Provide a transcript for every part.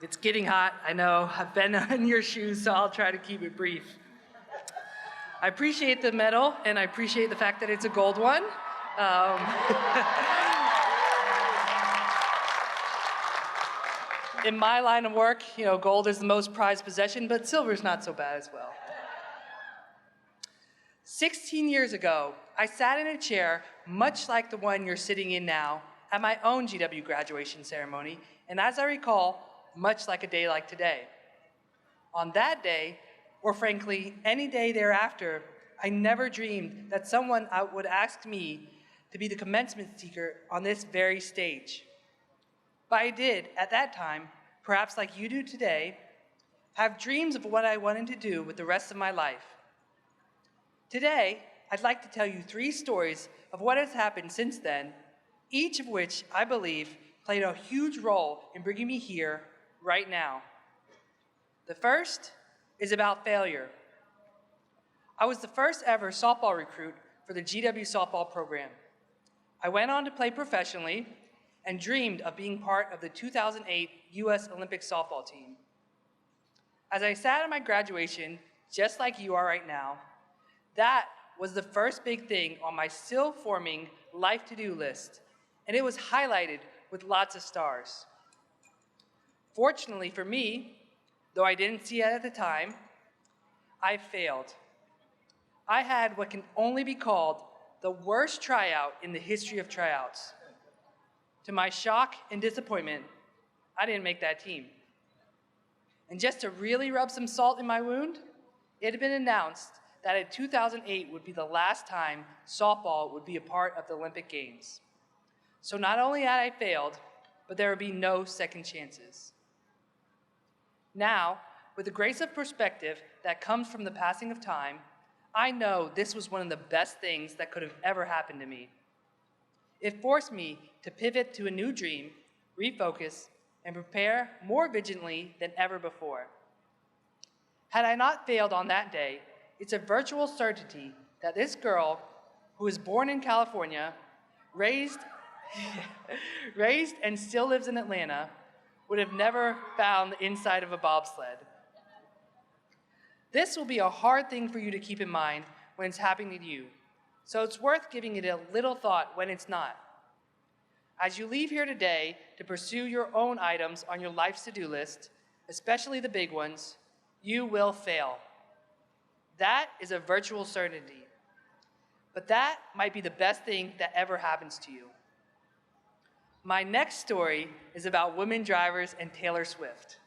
It's getting hot, I know. I've been in your shoes, so I'll try to keep it brief. I appreciate the medal, and I appreciate the fact that it's a gold one. In my line of work, gold is the most prized possession, but silver's not so bad as well. 16 years ago, I sat in a chair much like the one you're sitting in now at my own GW graduation ceremony, and as I recall, much like a day like today. On that day, or frankly, any day thereafter, I never dreamed that someone would ask me to be the commencement speaker on this very stage. But I did, at that time, perhaps like you do today, have dreams of what I wanted to do with the rest of my life. Today, I'd like to tell you 3 stories of what has happened since then, each of which I believe played a huge role in bringing me here right now. The first is about failure. I was the first ever softball recruit for the GW softball program. I went on to play professionally and dreamed of being part of the 2008 U.S. Olympic softball team. As I sat at my graduation, just like you are right now, that was the first big thing on my still forming life to-do list, and it was highlighted with lots of stars. Fortunately for me, though I didn't see it at the time, I failed. I had what can only be called the worst tryout in the history of tryouts. To my shock and disappointment, I didn't make that team. And just to really rub some salt in my wound, it had been announced that in 2008 would be the last time softball would be a part of the Olympic Games. So not only had I failed, but there would be no second chances. Now, with the grace of perspective that comes from the passing of time, I know this was one of the best things that could have ever happened to me. It forced me to pivot to a new dream, refocus, and prepare more vigilantly than ever before. Had I not failed on that day, it's a virtual certainty that this girl, who was born in California, raised and still lives in Atlanta, would have never found the inside of a bobsled. This will be a hard thing for you to keep in mind when it's happening to you, so it's worth giving it a little thought when it's not. As you leave here today to pursue your own items on your life's to-do list, especially the big ones, you will fail. That is a virtual certainty. But that might be the best thing that ever happens to you. My next story is about women drivers and Taylor Swift.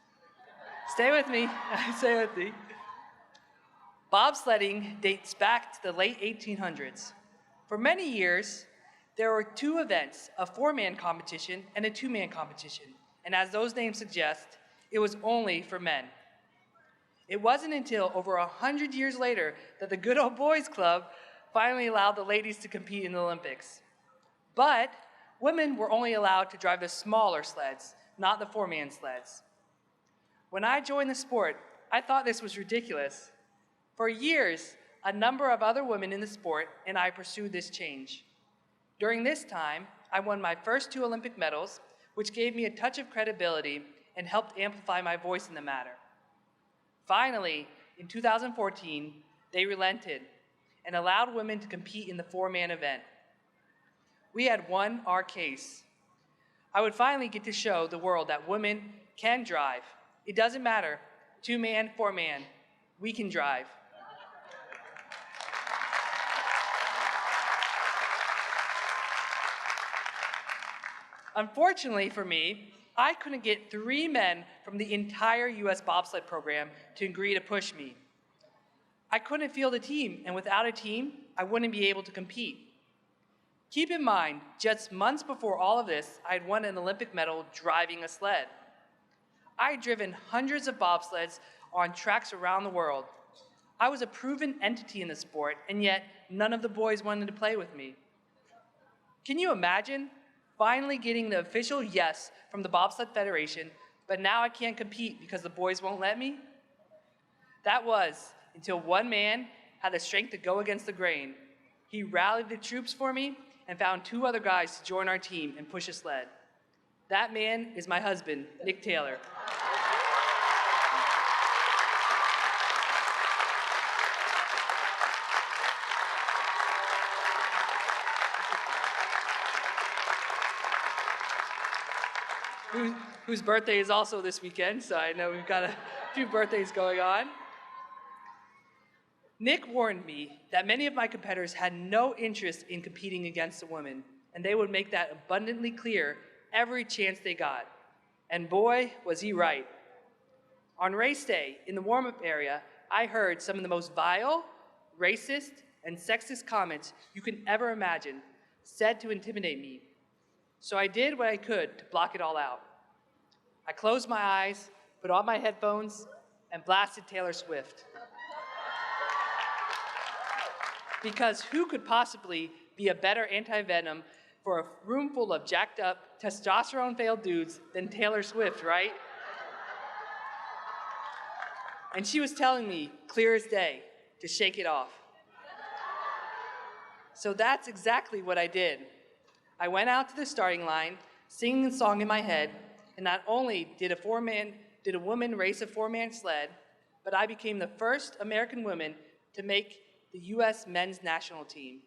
Stay with me, stay with me. Bobsledding dates back to the late 1800s. For many years, there were 2 events, a 4-man competition and a 2-man competition. And as those names suggest, it was only for men. It wasn't until over 100 years later that the good old boys club finally allowed the ladies to compete in the Olympics. But women were only allowed to drive the smaller sleds, not the 4-man sleds. When I joined the sport, I thought this was ridiculous. For years, a number of other women in the sport and I pursued this change. During this time, I won my first 2 Olympic medals, which gave me a touch of credibility and helped amplify my voice in the matter. Finally, in 2014, they relented and allowed women to compete in the 4-man event. We had won our case. I would finally get to show the world that women can drive. It doesn't matter, 2-man, 4-man, we can drive. Unfortunately for me, I couldn't get 3 men from the entire U.S. bobsled program to agree to push me. I couldn't field a team, and without a team, I wouldn't be able to compete. Keep in mind, just months before all of this, I had won an Olympic medal driving a sled. I had driven hundreds of bobsleds on tracks around the world. I was a proven entity in the sport, and yet none of the boys wanted to play with me. Can you imagine finally getting the official yes from the Bobsled Federation, but now I can't compete because the boys won't let me? That was until one man had the strength to go against the grain. He rallied the troops for me and found 2 other guys to join our team and push a sled. That man is my husband, Nick Taylor. whose birthday is also this weekend, so I know we've got a few birthdays going on. Nick warned me that many of my competitors had no interest in competing against a woman, and they would make that abundantly clear every chance they got. And boy, was he right. On race day, in the warm-up area, I heard some of the most vile, racist, and sexist comments you can ever imagine, said to intimidate me. So I did what I could to block it all out. I closed my eyes, put on my headphones, and blasted Taylor Swift. Because who could possibly be a better anti-venom for a room full of jacked up, testosterone-failed dudes than Taylor Swift, right? And she was telling me, clear as day, to shake it off. So that's exactly what I did. I went out to the starting line, singing the song in my head, and not only did a woman race a four-man sled, but I became the first American woman to make the U.S. men's national team.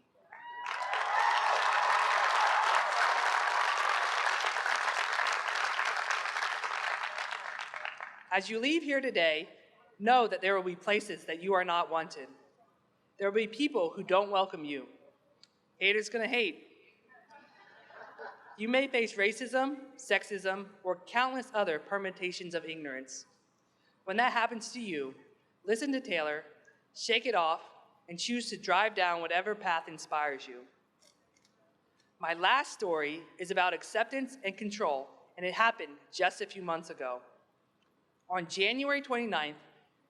As you leave here today, know that there will be places that you are not wanted. There will be people who don't welcome you. Haters gonna hate. You may face racism, sexism, or countless other permutations of ignorance. When that happens to you, listen to Taylor, shake it off, and choose to drive down whatever path inspires you. My last story is about acceptance and control, and it happened just a few months ago. On January 29th,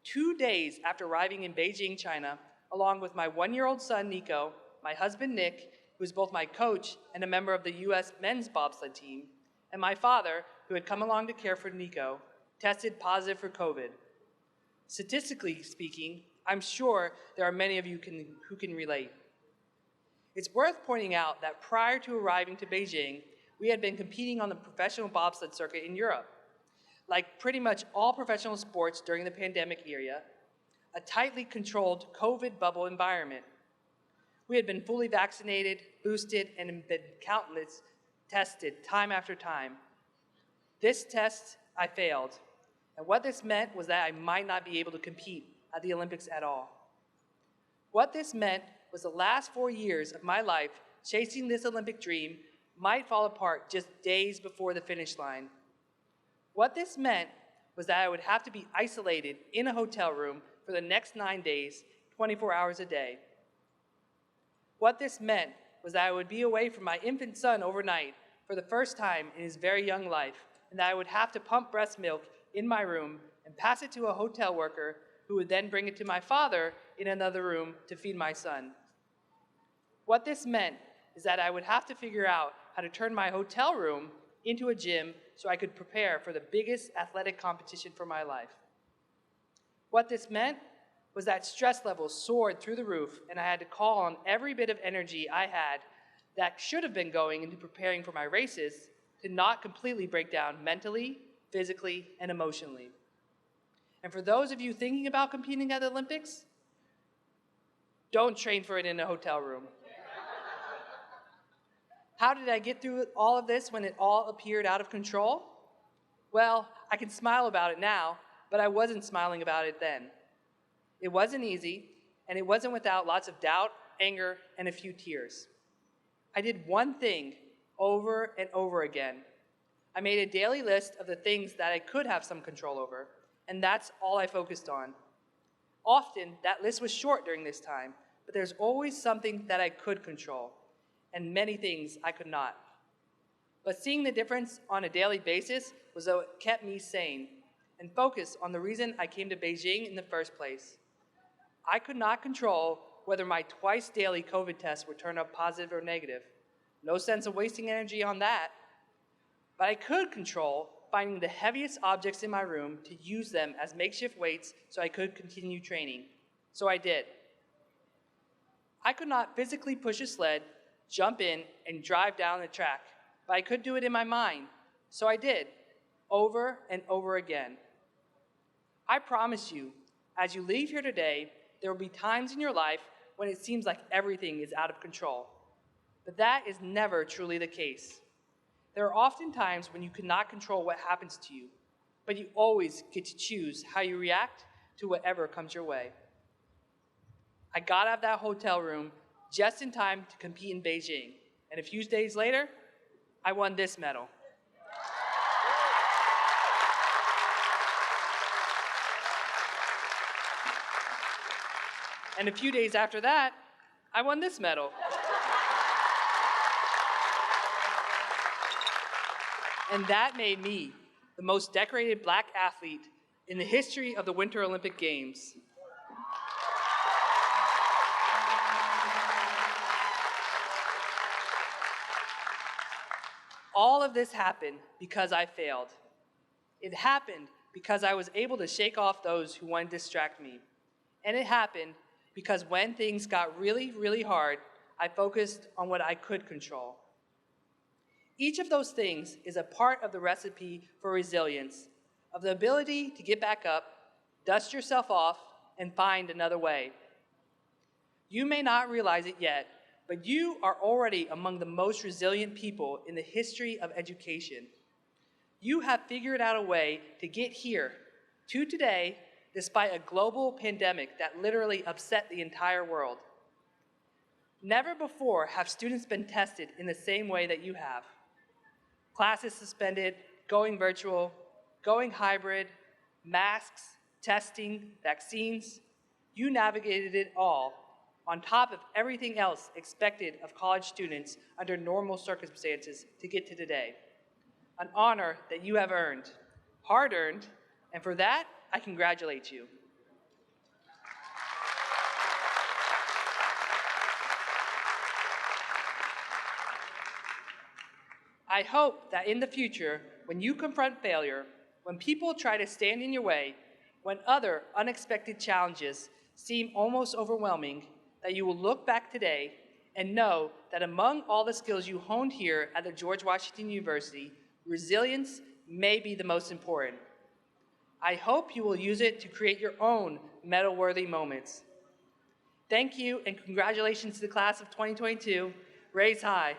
2 days after arriving in Beijing, China, along with my one-year-old son, Nico, my husband, Nick, who is both my coach and a member of the U.S. men's bobsled team, and my father, who had come along to care for Nico, tested positive for COVID. Statistically speaking, I'm sure there are many of you who can relate. It's worth pointing out that prior to arriving to Beijing, we had been competing on the professional bobsled circuit in Europe. Like pretty much all professional sports during the pandemic era, a tightly controlled COVID bubble environment. We had been fully vaccinated, boosted, and been countless tested time after time. This test, I failed. And what this meant was that I might not be able to compete at the Olympics at all. What this meant was the last 4 years of my life chasing this Olympic dream might fall apart just days before the finish line. What this meant was that I would have to be isolated in a hotel room for the next 9 days, 24 hours a day. What this meant was that I would be away from my infant son overnight for the first time in his very young life, and that I would have to pump breast milk in my room and pass it to a hotel worker who would then bring it to my father in another room to feed my son. What this meant is that I would have to figure out how to turn my hotel room into a gym so I could prepare for the biggest athletic competition for my life. What this meant was that stress levels soared through the roof, and I had to call on every bit of energy I had that should have been going into preparing for my races to not completely break down mentally, physically, and emotionally. And for those of you thinking about competing at the Olympics, don't train for it in a hotel room. How did I get through all of this when it all appeared out of control? Well, I can smile about it now, but I wasn't smiling about it then. It wasn't easy, and it wasn't without lots of doubt, anger, and a few tears. I did one thing over and over again. I made a daily list of the things that I could have some control over, and that's all I focused on. Often, that list was short during this time, but there's always something that I could control, and many things I could not. But seeing the difference on a daily basis was what kept me sane and focused on the reason I came to Beijing in the first place. I could not control whether my twice daily COVID tests would turn up positive or negative. No sense of wasting energy on that. But I could control finding the heaviest objects in my room to use them as makeshift weights so I could continue training. So I did. I could not physically push a sled, jump in, and drive down the track, but I could do it in my mind. So I did, over and over again. I promise you, as you leave here today, there will be times in your life when it seems like everything is out of control. But that is never truly the case. There are often times when you cannot control what happens to you, but you always get to choose how you react to whatever comes your way. I got out of that hotel room just in time to compete in Beijing, and a few days later, I won this medal. And a few days after that, I won this medal. And that made me the most decorated Black athlete in the history of the Winter Olympic Games. All of this happened because I failed. It happened because I was able to shake off those who wanted to distract me. And it happened because when things got really, really hard, I focused on what I could control. Each of those things is a part of the recipe for resilience, of the ability to get back up, dust yourself off, and find another way. You may not realize it yet, but you are already among the most resilient people in the history of education. You have figured out a way to get here, to today, despite a global pandemic that literally upset the entire world. Never before have students been tested in the same way that you have. Classes suspended, going virtual, going hybrid, masks, testing, vaccines. You navigated it all, on top of everything else expected of college students under normal circumstances to get to today. An honor that you have earned, hard-earned, and for that, I congratulate you. I hope that in the future, when you confront failure, when people try to stand in your way, when other unexpected challenges seem almost overwhelming, that you will look back today and know that among all the skills you honed here at the George Washington University, resilience may be the most important. I hope you will use it to create your own medal-worthy moments. Thank you, and congratulations to the class of 2022. Raise high.